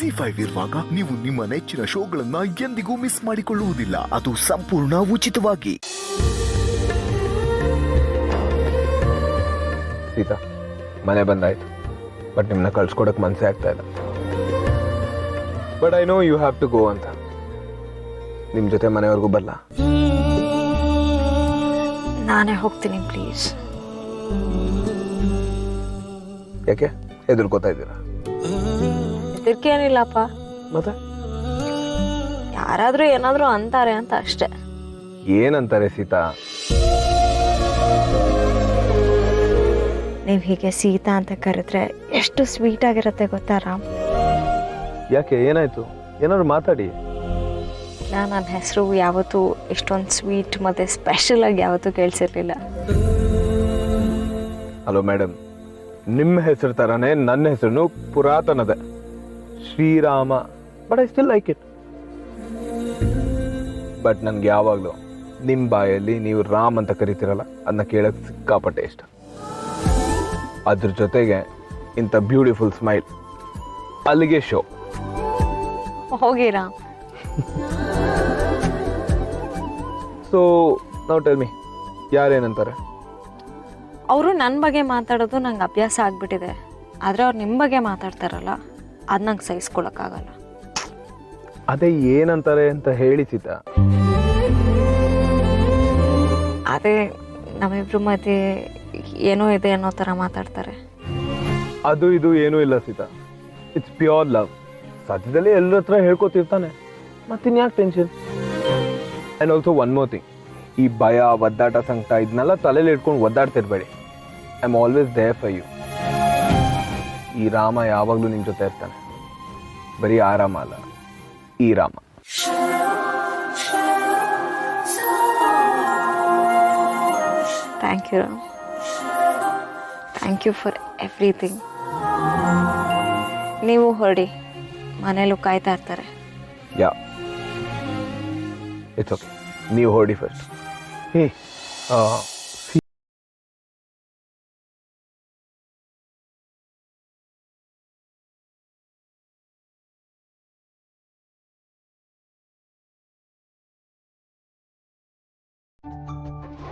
ಜಿ5 ಇರುವಾಗ ನೀವು ನಿಮ್ಮ ನೆಚ್ಚಿನ ಶೋಗಳನ್ನ ಎಂದಿಗೂ ಮಿಸ್ ಮಾಡಿಕೊಳ್ಳುವುದಿಲ್ಲ. ಅದು ಸಂಪೂರ್ಣ ಉಚಿತವಾಗಿ. ಸೀತಾ, ಮನೆ ಬಂದಾಯ್ತು, ಬಟ್ ನಿಮ್ಮನ್ನ ಕಳ್ಸ್ಕೊಡಕ್ ಮನಸ್ಸೇ ಆಗ್ತಾ ಇಲ್ಲ. But I know you have to go ಅಂತ. ನಿಮ್ಮ ಜೊತೆ ಮನೆವರೆಗೂ ಬರಲ್ಲ. ನಾನೇ ಹೋಗ್ತೀನಿ ಪ್ಲೀಸ್. ಯಾಕೆ ಹೆದರ್ಕೋತಾ ಇದ್ದೀರಾ? ಹೆದರ್ಕೇನಿಲ್ಲಪ್ಪ, ಮತ್ತೆ ಯಾರಾದ್ರೂ ಏನಾದ್ರೂ ಅಂತಾರೆ ಅಂತ ಅಷ್ಟೇ. ಏನಂತಾರೆ ಸೀತಾ? ನೀವ್ ಹೀಗೆ ಸೀತಾ ಅಂತ ಕರೆದ್ರೆ ಎಷ್ಟು ಸ್ವೀಟ್ ಆಗಿರತ್ತೆ ಗೊತ್ತಾ ರಾಮ್? ಯಾಕೆ, ಏನಾಯ್ತು? ಏನಾದ್ರು ಮಾತಾಡಿ. ನನ್ನ ಹೆಸರು ಯಾವತ್ತೂ ಇಷ್ಟೊಂದು ಸ್ವೀಟ್ ಮತ್ತೆ ಸ್ಪೆಷಲ್ ಆಗಿ ಯಾವತ್ತೂ ಕೇಳಿಸಿರ್ಲಿಲ್ಲ. ಹಲೋ ಮೇಡಮ್, ನಿಮ್ಮ ಹೆಸರು ತರಾನೇ ನನ್ನ ಹೆಸರು ಪುರಾತನದ Shriram. But I still like it. But ನನ್ಗೆ ಯಾವಾಗಲೂ ನಿಮ್ಮ ಬಾಯಲ್ಲಿ ನೀವು ರಾಮ್ ಅಂತ ಕರಿತೀರಲ್ಲ, ಅದನ್ನ ಕೇಳಕ್ಕೆ ಸಿಕ್ಕಾಪಟ್ಟೆ ಇಷ್ಟ. ಅದ್ರ ಜೊತೆಗೆ ಇಂಥ ಬ್ಯೂಟಿಫುಲ್ ಸ್ಮೈಲ್, ಅಲ್ಲಿಗೆ ಶೋ. ಹೋಗಿ ರಾಮ್. ಸೊ ನಾವು ಟೆಲ್ ಮಿ, ಯಾರೇನಂತಾರೆ? ಅವರು ನನ್ನ ಬಗ್ಗೆ ಮಾತಾಡೋದು ನಂಗೆ ಅಭ್ಯಾಸ ಆಗ್ಬಿಟ್ಟಿದೆ. ಆದರೆ ಅವ್ರು ನಿಮ್ಮ ಬಗ್ಗೆ ಮಾತಾಡ್ತಾರಲ್ಲ, ಅದು ನಂಗೆ ಸಹಿಸ್ಕೊಳಕ್ಕಾಗಲ್ಲ. ಅದೇ ಏನಂತಾರೆ ಅಂತ ಹೇಳಿ ಸೀತಾ. ಅದೇ ನಮ್ಮಿಬ್ರು ಮಧ್ಯೆ ಏನೋ ಇದೆ ಅನ್ನೋ ಥರ ಮಾತಾಡ್ತಾರೆ. ಅದು ಇದು ಏನೂ ಇಲ್ಲ ಸೀತಾ, ಇಟ್ಸ್ ಪ್ಯೂರ್ ಲವ್. ಸದ್ಯದಲ್ಲಿ ಎಲ್ಲರ ಹತ್ರ ಹೇಳ್ಕೊತಿರ್ತಾನೆ, ಮತ್ತಿನ್ಯಾಕೆ tension? And also one more thing, ಈ ಭಯ, ಒದ್ದಾಟ, ಸಂಕಟ ಇದನ್ನೆಲ್ಲ ತಲೆಯಲ್ಲಿ ಇಟ್ಕೊಂಡು ಒದ್ದಾಡ್ತಿರ್ಬೇಡಿ. I am always there for you. ಈ ರಾಮ ಯಾವಾಗಲೂ ನಿಮ್ಮ ಜೊತೆ ಇರ್ತಾನೆ. ಬರೀ ಆ ರಾಮ ಅಲ್ಲ, ಈ Rama. Thank you Ram. Thank you for everything. ನೀವು ಹೊರಡಿ, ಮನೇಲೂ ಕಾಯ್ತಾ ಇರ್ತಾರೆ. ಯಾ, ಇಟ್ಸ್ ಓಕೆ, ನೀವು ಹೊರಡಿ ಫಸ್ಟ್. ಹೇ,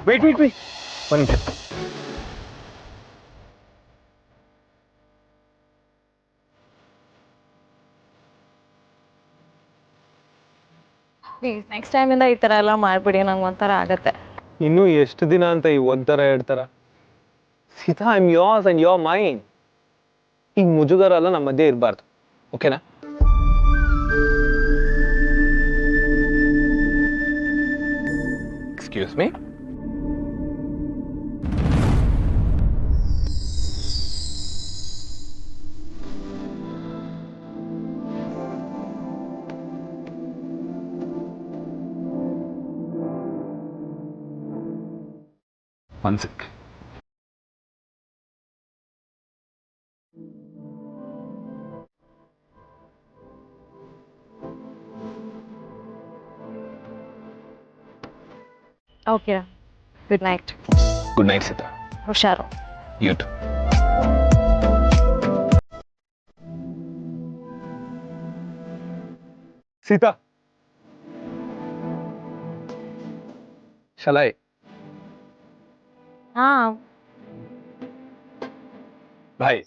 ವೇಟ್ ವೇಟ್ ವೇಟ್ ಒಂದು ನಿಮಿಷ. ಪ್ಲೀಸ್ ನೆಕ್ಸ್ಟ್ ಟೈಮಿಂದ ಈ ಥರ ಎಲ್ಲ ಮಾಡಿಬಿಡಿ, ನಂಗೆ ಒಂಥರ ಆಗತ್ತೆ. ಇನ್ನೂ ಎಷ್ಟು ದಿನ ಅಂತ ಈ ಒಂಥರ ಹೇಳ್ತಾರ? Sita, I am yours and your main. ಈ ಮುಜುಗರ ಎಲ್ಲ ನಮ್ಮ ಮಧ್ಯೆ ಇರಬಾರ್ದು, ಓಕೆನಾ? Excuse me. One sec. Okay, good night. Good night, Sita. ಹುಷಾರು. You too. Sita. Shall I? ಹಾಂ. Bye.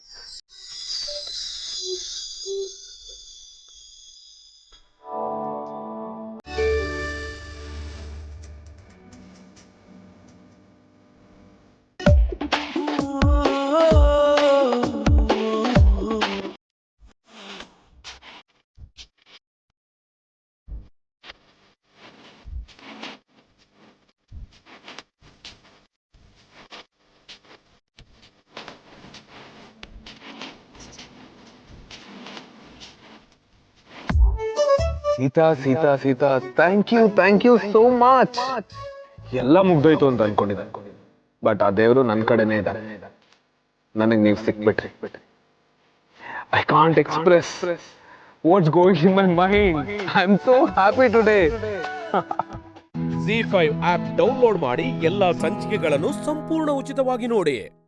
Sita Sita Sita, thank you so much. ಎಲ್ಲ ಮುಗ್ದೋಯ್ತು ಅಂತ ಅನ್ಕೊಂಡಿದ್ದೆ, ಬಟ್ ಆ ದೇವರು ನನ್ನ ಕಡೆನೇ ಇದ್ದಾರೆ. ನನಗೆ ನೀವು ಸಿಕ್ಬಿಟ್ರಿ. I can't express what's going in my mind. I am so happy today. Zee five app download ಮಾಡಿ ಎಲ್ಲಾ ಸಂಚಿಕೆಗಳನ್ನು ಸಂಪೂರ್ಣ ಉಚಿತವಾಗಿ ನೋಡಿ.